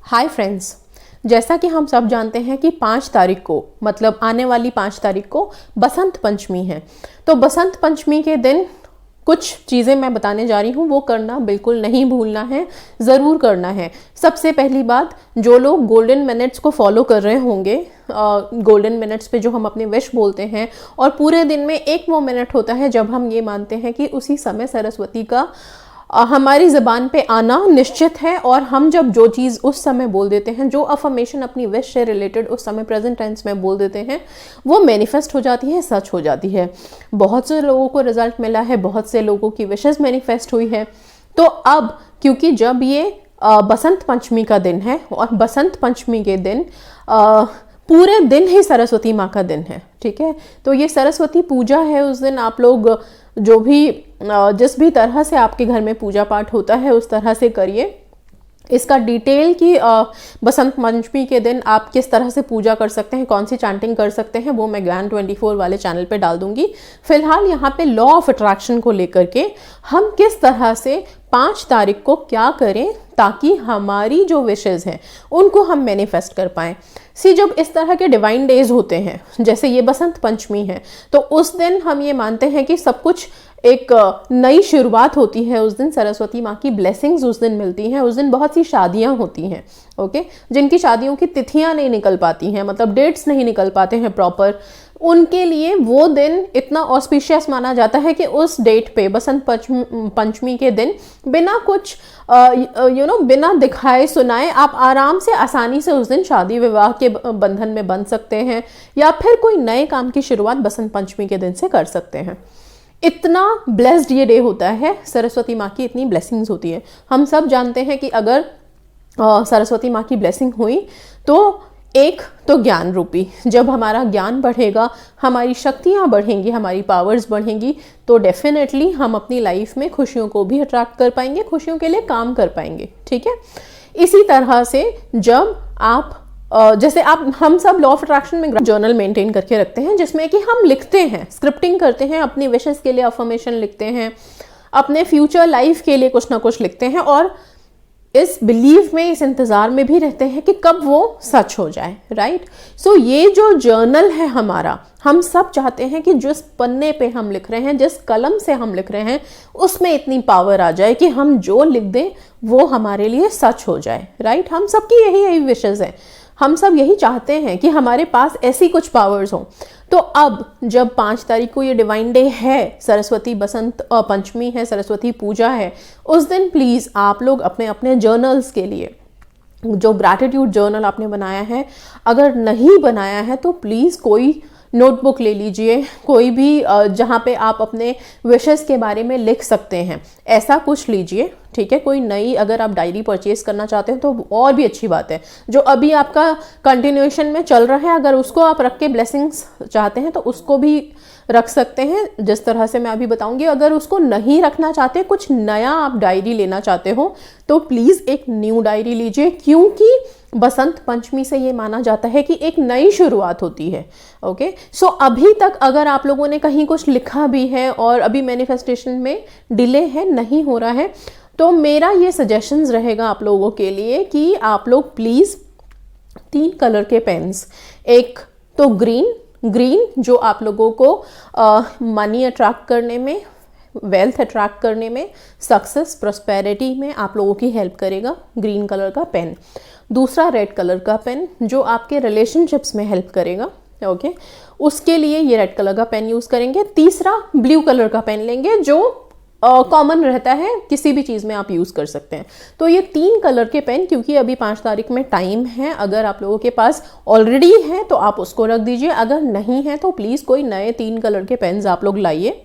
Hi friends, जैसा कि हम सब जानते हैं कि 5 तारीख को मतलब आने वाली 5 तारीख को बसंत पंचमी है। तो बसंत पंचमी के दिन कुछ चीज़ें मैं बताने जा रही हूँ, वो करना बिल्कुल नहीं भूलना है, ज़रूर करना है। सबसे पहली बात, जो लोग गोल्डन मिनट्स को फॉलो कर रहे होंगे, गोल्डन मिनट्स पे जो हम अपने विश बोलते हैं और पूरे दिन में एक वो मिनट होता है जब हम ये मानते हैं कि उसी समय सरस्वती का हमारी ज़बान पे आना निश्चित है, और हम जब जो चीज़ उस समय बोल देते हैं, जो अफर्मेशन अपनी विश से रिलेटेड उस समय प्रेजेंट टेंस में बोल देते हैं, वो मैनिफेस्ट हो जाती है, सच हो जाती है। बहुत से लोगों को रिजल्ट मिला है, बहुत से लोगों की विशेस मैनिफेस्ट हुई है। तो अब क्योंकि जब ये बसंत पंचमी का दिन है और बसंत पंचमी के दिन पूरे दिन ही सरस्वती माँ का दिन है, ठीक है, तो ये सरस्वती पूजा है। उस दिन आप लोग जो भी जिस भी तरह से आपके घर में पूजा पाठ होता है उस तरह से करिए। इसका डिटेल कि बसंत पंचमी के दिन आप किस तरह से पूजा कर सकते हैं, कौन सी चैंटिंग कर सकते हैं, वो मैं ज्ञान 24 वाले चैनल पे डाल दूंगी। फिलहाल यहाँ पे लॉ ऑफ अट्रैक्शन को लेकर के हम किस तरह से 5 तारीख को क्या करें ताकि हमारी जो विशेज़ हैं उनको हम मैनिफेस्ट कर पाएँ। जब इस तरह के डिवाइन डेज होते हैं, जैसे ये बसंत पंचमी है, तो उस दिन हम ये मानते हैं कि सब कुछ एक नई शुरुआत होती है। उस दिन सरस्वती माँ की ब्लेसिंग्स उस दिन मिलती हैं। उस दिन बहुत सी शादियां होती हैं, ओके, जिनकी शादियों की तिथियां नहीं निकल पाती हैं, मतलब डेट्स नहीं निकल पाते हैं प्रॉपर, उनके लिए वो दिन इतना ऑस्पिशियस माना जाता है कि उस डेट पे बसंत पंचमी के दिन बिना कुछ बिना दिखाए सुनाए आप आराम से आसानी से उस दिन शादी विवाह के बंधन में बंध सकते हैं, या फिर कोई नए काम की शुरुआत बसंत पंचमी के दिन से कर सकते हैं। इतना ब्लेस्ड ये डे होता है, सरस्वती माँ की इतनी ब्लेसिंग्स होती है। हम सब जानते हैं कि अगर सरस्वती माँ की ब्लेसिंग हुई तो एक तो ज्ञान रूपी, जब हमारा ज्ञान बढ़ेगा, हमारी शक्तियाँ बढ़ेंगी, हमारी पावर्स बढ़ेंगी, तो डेफिनेटली हम अपनी लाइफ में खुशियों को भी अट्रैक्ट कर पाएंगे, खुशियों के लिए काम कर पाएंगे, ठीक है। इसी तरह से जब आप जैसे हम सब लॉ ऑफ अट्रैक्शन में जर्नल मेंटेन करके रखते हैं, जिसमें कि हम लिखते हैं, स्क्रिप्टिंग करते हैं, अपनी विशेस के लिए अफर्मेशन लिखते हैं, अपने फ्यूचर लाइफ के लिए कुछ ना कुछ लिखते हैं, और इस बिलीव में, इस इंतज़ार में भी रहते हैं कि कब वो सच हो जाए, राइट। सो ये जो जर्नल है हमारा, हम सब चाहते हैं कि जिस पन्ने पे हम लिख रहे हैं, जिस कलम से हम लिख रहे हैं, उसमें इतनी पावर आ जाए कि हम जो लिख दें वो हमारे लिए सच हो जाए, राइट। हम सबकी यही विशेज़ है, हम सब यही चाहते हैं कि हमारे पास ऐसी कुछ पावर्स हों। तो अब जब 5 तारीख को ये डिवाइन डे है, सरस्वती बसंत पंचमी है, सरस्वती पूजा है, उस दिन प्लीज़ आप लोग अपने अपने जर्नल्स के लिए, जो ग्रैटिट्यूड जर्नल आपने बनाया है, अगर नहीं बनाया है तो प्लीज़ कोई नोटबुक ले लीजिए, कोई भी जहाँ पे आप अपने विशेस के बारे में लिख सकते हैं, ऐसा कुछ लीजिए, ठीक है। कोई नई अगर आप डायरी परचेज करना चाहते हैं तो और भी अच्छी बात है। जो अभी आपका कंटिन्यूएशन में चल रहा है, अगर उसको आप रख के ब्लेसिंग्स चाहते हैं तो उसको भी रख सकते हैं, जिस तरह से मैं अभी बताऊंगी। अगर उसको नहीं रखना चाहते, कुछ नया आप डायरी लेना चाहते हो, तो प्लीज़ एक न्यू डायरी लीजिए, क्योंकि बसंत पंचमी से ये माना जाता है कि एक नई शुरुआत होती है, ओके। सो अभी तक अगर आप लोगों ने कहीं कुछ लिखा भी है और अभी मैनिफेस्टेशन में डिले है, नहीं हो रहा है, तो मेरा ये सजेशंस रहेगा आप लोगों के लिए कि आप लोग प्लीज़ 3 कलर के पेन्स, एक तो ग्रीन जो आप लोगों को मनी अट्रैक्ट करने में, वेल्थ अट्रैक्ट करने में, सक्सेस प्रॉस्पेरिटी में आप लोगों की हेल्प करेगा, ग्रीन कलर का पेन। दूसरा रेड कलर का पेन जो आपके रिलेशनशिप्स में हेल्प करेगा, ओके, उसके लिए ये रेड कलर का पेन यूज़ करेंगे। तीसरा ब्लू कलर का पेन लेंगे, जो कॉमन रहता है, किसी भी चीज़ में आप यूज़ कर सकते हैं। तो ये 3 कलर के पेन, क्योंकि अभी 5 तारीख में टाइम है, अगर आप लोगों के पास ऑलरेडी है तो आप उसको रख दीजिए, अगर नहीं है तो प्लीज़ कोई नए 3 कलर के पेन्स आप लोग लाइए।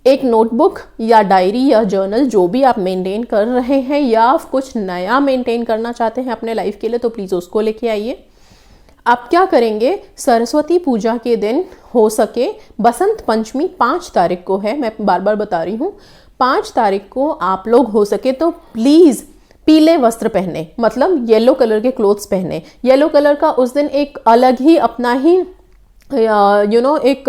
एक नोटबुक या डायरी या जर्नल जो भी आप मेंटेन कर रहे हैं या कुछ नया मेंटेन करना चाहते हैं अपने लाइफ के लिए, तो प्लीज़ उसको लेके आइए। आप क्या करेंगे, सरस्वती पूजा के दिन हो सके, बसंत पंचमी 5 तारीख को है, मैं बार बार बता रही हूँ, 5 तारीख को आप लोग हो सके तो प्लीज़ पीले वस्त्र पहने, मतलब येलो कलर के क्लोथ्स पहने। येलो कलर का उस दिन एक अलग ही अपना ही एक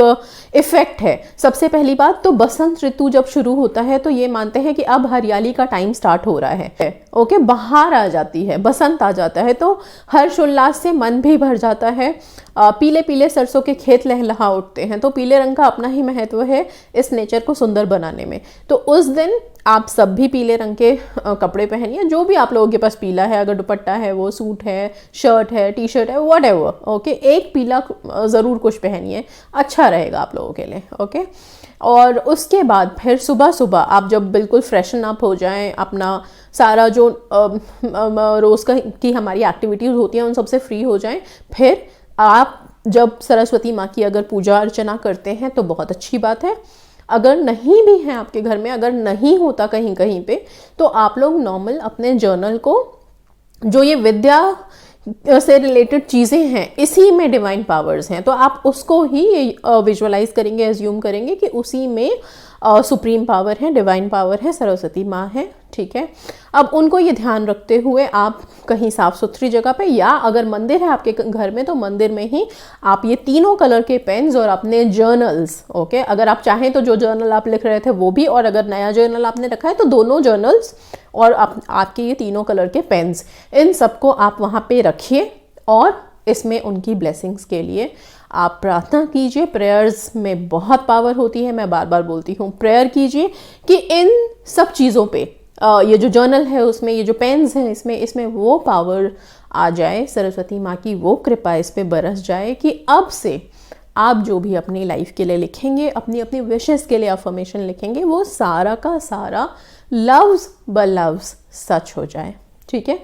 इफेक्ट है। सबसे पहली बात तो बसंत ऋतु जब शुरू होता है तो ये मानते हैं कि अब हरियाली का टाइम स्टार्ट हो रहा है। ओके, बाहर आ जाती है, बसंत आ जाता है, तो हर्ष उल्लास से मन भी भर जाता है। पीले पीले सरसों के खेत लहलहा उठते हैं। तो पीले रंग का अपना ही महत्व है इस नेचर को सुंदर बनाने में। तो उस दिन आप सब भी पीले रंग के कपड़े पहनिए, जो भी आप लोगों के पास पीला है, अगर दुपट्टा है, वो सूट है, शर्ट है, टी शर्ट है, व्हाटएवर। ओके, एक पीला ज़रूर कुछ पहनिए, अच्छा रहेगा आप लोगों के लिए। ओके, और उसके बाद फिर सुबह सुबह आप जब बिल्कुल फ्रेशन अप हो जाएं, अपना सारा जो रोज़ की हमारी एक्टिविटीज़ होती हैं उन सबसे फ्री हो जाएं, फिर आप जब सरस्वती माँ की अगर पूजा अर्चना करते हैं तो बहुत अच्छी बात है। अगर नहीं भी है आपके घर में, अगर नहीं होता कहीं कहीं पे, तो आप लोग नॉर्मल अपने जर्नल को, जो ये विद्या से रिलेटेड चीज़ें हैं, इसी में डिवाइन पावर्स हैं, तो आप उसको ही विजुअलाइज करेंगे, एज्यूम करेंगे कि उसी में सुप्रीम पावर है, डिवाइन पावर है, सरस्वती माँ है। ठीक है, अब उनको ये ध्यान रखते हुए आप कहीं साफ सुथरी जगह पे, या अगर मंदिर है आपके घर में तो मंदिर में ही आप ये तीनों कलर के पेन्स और अपने जर्नल्स, ओके, अगर आप चाहें तो जो जर्नल आप लिख रहे थे वो भी, और अगर नया जर्नल आपने रखा है तो दोनों जर्नल्स और आपके ये तीनों कलर के पेन्स, इन सबको आप वहाँ पे रखिए और इसमें उनकी ब्लेसिंग्स के लिए आप प्रार्थना कीजिए। प्रेयर्स में बहुत पावर होती है, मैं बार बार बोलती हूँ, प्रेयर कीजिए कि इन सब चीज़ों पे, ये जो जर्नल है उसमें, ये जो पेन्स हैं इसमें वो पावर आ जाए, सरस्वती माँ की वो कृपा इस पे बरस जाए कि अब से आप जो भी अपनी लाइफ के लिए लिखेंगे, अपनी अपनी विशेस के लिए अफर्मेशन लिखेंगे, वो सारा का सारा लव्स ब लव्स सच हो जाए। ठीक है,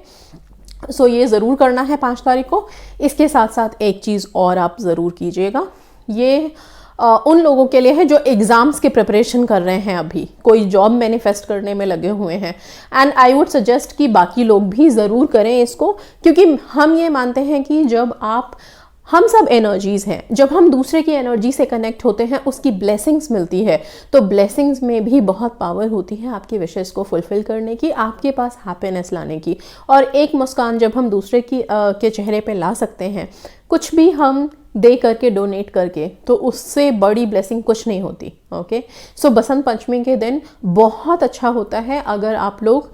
सो ये ज़रूर करना है 5 तारीख को। इसके साथ साथ एक चीज़ और आप ज़रूर कीजिएगा, ये उन लोगों के लिए है जो एग्ज़ाम्स के प्रिपरेशन कर रहे हैं, अभी कोई जॉब मैनिफेस्ट करने में लगे हुए हैं, एंड आई वुड सजेस्ट कि बाकी लोग भी ज़रूर करें इसको, क्योंकि हम ये मानते हैं कि जब हम सब एनर्जीज़ हैं, जब हम दूसरे की एनर्जी से कनेक्ट होते हैं उसकी ब्लेसिंग्स मिलती है, तो ब्लेसिंग्स में भी बहुत पावर होती है आपकी विशेस को फुलफिल करने की, आपके पास हैप्पीनेस लाने की। और एक मुस्कान जब हम दूसरे के चेहरे पे ला सकते हैं, कुछ भी हम दे करके, डोनेट करके, तो उससे बड़ी ब्लेसिंग कुछ नहीं होती। ओके, सो बसंत पंचमी के दिन बहुत अच्छा होता है अगर आप लोग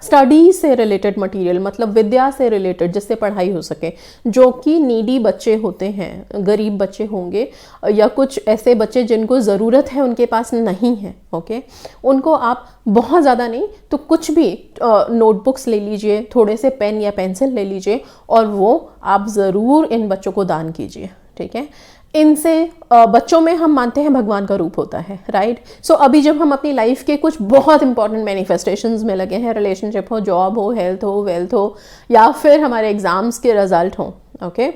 स्टडी से रिलेटेड मटेरियल, मतलब विद्या से रिलेटेड, जिससे पढ़ाई हो सके, जो कि नीडी बच्चे होते हैं, गरीब बच्चे होंगे या कुछ ऐसे बच्चे जिनको ज़रूरत है उनके पास नहीं है, ओके, उनको आप बहुत ज़्यादा नहीं तो कुछ भी नोटबुक्स ले लीजिए, थोड़े से पेन या पेंसिल ले लीजिए और वो आप ज़रूर इन बच्चों को दान कीजिए। ठीक है, इनसे बच्चों में हम मानते हैं भगवान का रूप होता है, राइट। सो अभी जब हम अपनी लाइफ के कुछ बहुत इंपॉर्टेंट मैनिफेस्टेशंस में लगे हैं, रिलेशनशिप हो, जॉब हो, हेल्थ हो, वेल्थ हो, या फिर हमारे एग्जाम्स के रिजल्ट हो, ओके,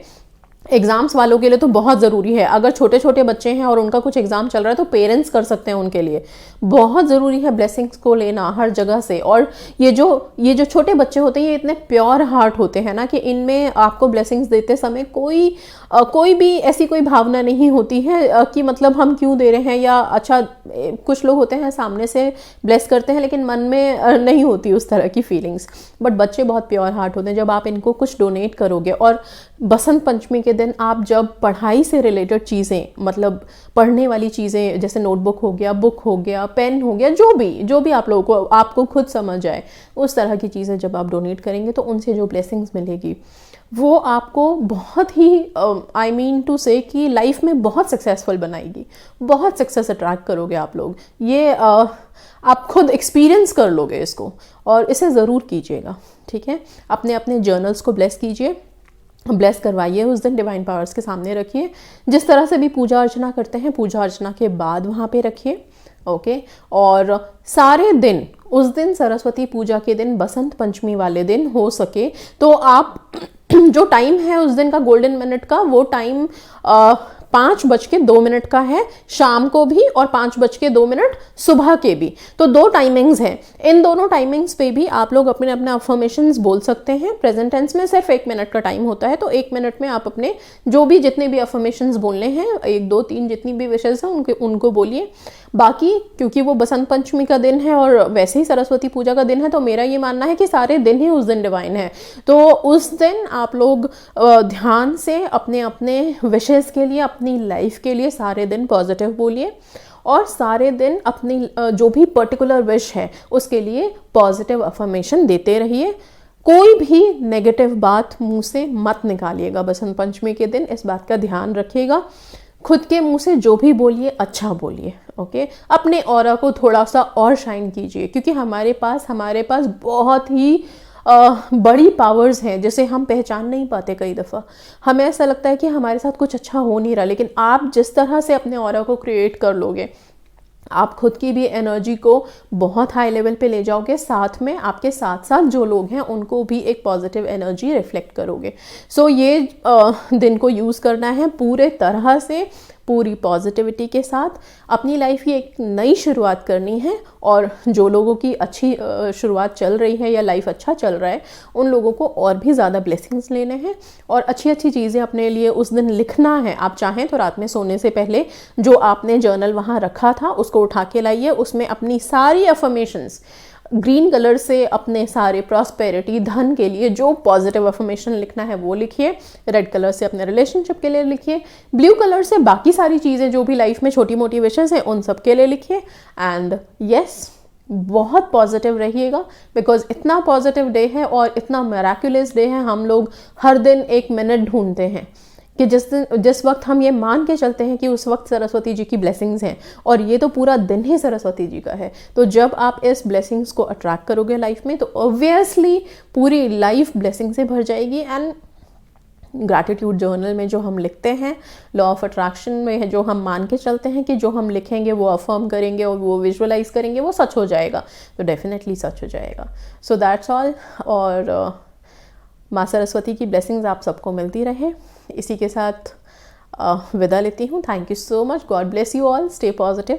एग्जाम्स वालों के लिए तो बहुत ज़रूरी है। अगर छोटे छोटे बच्चे हैं और उनका कुछ एग्जाम चल रहा है तो पेरेंट्स कर सकते हैं, उनके लिए बहुत ज़रूरी है ब्लेसिंग्स को लेना हर जगह से। और ये जो छोटे बच्चे होते हैं ये इतने प्योर हार्ट होते हैं ना कि इनमें आपको ब्लेसिंग्स देते समय कोई भी ऐसी कोई भावना नहीं होती है कि मतलब हम क्यों दे रहे हैं, या अच्छा कुछ लोग होते हैं सामने से ब्लेस करते हैं लेकिन मन में नहीं होती उस तरह की फीलिंग्स, बट बच्चे बहुत प्योर हार्ट होते हैं। जब आप इनको कुछ डोनेट करोगे, और बसंत पंचमी के दिन आप जब पढ़ाई से रिलेटेड चीज़ें, मतलब पढ़ने वाली चीज़ें जैसे नोटबुक हो गया, बुक हो गया, पेन हो गया, जो भी आप लोगों को आपको खुद समझ आए, उस तरह की चीज़ें जब आप डोनेट करेंगे तो उनसे जो ब्लेसिंग्स मिलेगी वो आपको बहुत ही आई मीन टू से कि लाइफ में बहुत सक्सेसफुल बनाएगी, बहुत सक्सेस अट्रैक्ट करोगे आप लोग। ये आप खुद एक्सपीरियंस कर लोगे इसको, और इसे ज़रूर कीजिएगा। ठीक है, अपने अपने जर्नल्स को ब्लेस कीजिए, ब्लेस करवाइए, उस दिन डिवाइन पावर्स के सामने रखिए। जिस तरह से भी पूजा अर्चना करते हैं, पूजा अर्चना के बाद वहाँ पे रखिए, ओके। और सारे दिन, उस दिन सरस्वती पूजा के दिन, बसंत पंचमी वाले दिन हो सके तो आप जो टाइम है उस दिन का गोल्डन मिनट का, वो टाइम 5:02 का है शाम को भी और 5:02 सुबह के भी। तो 2 टाइमिंग्स हैं। इन दोनों टाइमिंग्स पे भी आप लोग अपने अपने अफर्मेशंस बोल सकते हैं। प्रेजेंट टेंस में सिर्फ 1 मिनट का टाइम होता है, तो 1 मिनट में आप अपने जो भी जितने भी अफर्मेशंस बोलने हैं, 1 2 3 जितनी भी विशेष हैं उनको बोलिए। बाकी क्योंकि वो बसंत पंचमी का दिन है और वैसे ही सरस्वती पूजा का दिन है, तो मेरा ये मानना है कि सारे दिन ही उस दिन डिवाइन है। तो उस दिन आप लोग ध्यान से अपने अपने विशेष के लिए, अपनी लाइफ के लिए सारे दिन पॉजिटिव बोलिए और सारे दिन अपनी जो भी पर्टिकुलर विश है उसके लिए पॉजिटिव अफर्मेशन देते रहिए। कोई भी नेगेटिव बात मुंह से मत निकालिएगा बसंत पंचमी के दिन, इस बात का ध्यान रखिएगा। खुद के मुंह से जो भी बोलिए अच्छा बोलिए, ओके। अपने ऑरा को थोड़ा सा और शाइन कीजिए, क्योंकि हमारे पास बहुत ही बड़ी पावर्स हैं जिसे हम पहचान नहीं पाते। कई दफ़ा हमें ऐसा लगता है कि हमारे साथ कुछ अच्छा हो नहीं रहा, लेकिन आप जिस तरह से अपने ऑरा को क्रिएट कर लोगे, आप खुद की भी एनर्जी को बहुत हाई लेवल पे ले जाओगे, साथ में आपके साथ साथ जो लोग हैं उनको भी एक पॉजिटिव एनर्जी रिफ्लेक्ट करोगे। सो ये दिन को यूज़ करना है पूरे तरह से, पूरी पॉजिटिविटी के साथ। अपनी लाइफ की एक नई शुरुआत करनी है और जो लोगों की अच्छी शुरुआत चल रही है या लाइफ अच्छा चल रहा है, उन लोगों को और भी ज़्यादा ब्लेसिंग्स लेने हैं और अच्छी अच्छी चीज़ें अपने लिए उस दिन लिखना है। आप चाहें तो रात में सोने से पहले जो आपने जर्नल वहाँ रखा था उसको उठा के लाइए, उसमें अपनी सारी अफर्मेशंस ग्रीन कलर से अपने सारे प्रॉस्पेरिटी, धन के लिए जो पॉजिटिव अफर्मेशन लिखना है वो लिखिए। रेड कलर से अपने रिलेशनशिप के लिए लिखिए। ब्लू कलर से बाकी सारी चीज़ें जो भी लाइफ में छोटी मोटी विशेष हैं उन सब के लिए लिखिए। एंड यस, बहुत पॉजिटिव रहिएगा, बिकॉज इतना पॉजिटिव डे है और इतना मेराक्युलस डे है। हम लोग हर दिन 1 मिनट ढूंढते हैं कि जिस वक्त हम ये मान के चलते हैं कि उस वक्त सरस्वती जी की ब्लेसिंग्स हैं, और ये तो पूरा दिन ही सरस्वती जी का है। तो जब आप इस ब्लेसिंग्स को अट्रैक्ट करोगे लाइफ में, तो ऑब्वियसली पूरी लाइफ ब्लेसिंग से भर जाएगी। एंड ग्रैटिट्यूड जर्नल में जो हम लिखते हैं, लॉ ऑफ अट्रैक्शन में जो हम मान के चलते हैं कि जो हम लिखेंगे वो अफर्म करेंगे और वो विजुअलाइज करेंगे, वो सच हो जाएगा। तो डेफिनेटली सच हो जाएगा। So that's all. और माँ सरस्वती की ब्लेसिंग्स आप सबको मिलती रहे। इसी के साथ विदा लेती हूँ। Thank you so much. God bless you all. Stay positive.